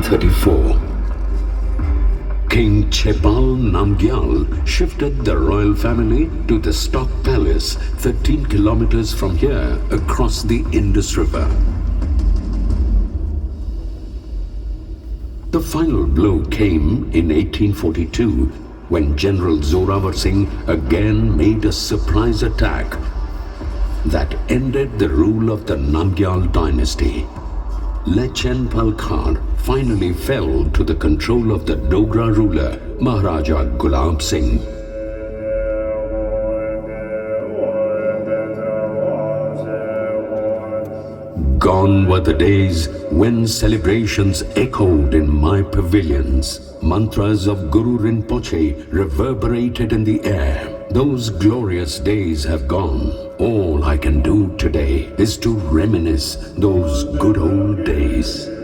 34. King Chepal Namgyal shifted the royal family to the Stock Palace 13 kilometers from here across the Indus River. The final blow came in 1842 when General Zorawar Singh again made a surprise attack that ended the rule of the Namgyal dynasty. Lechenpal Khan finally fell to the control of the Dogra ruler Maharaja Gulab Singh. Gone were the days when celebrations echoed in my pavilions. Mantras of Guru Rinpoche reverberated in the air. Those glorious days have gone. All I can do today is to reminisce those good old days.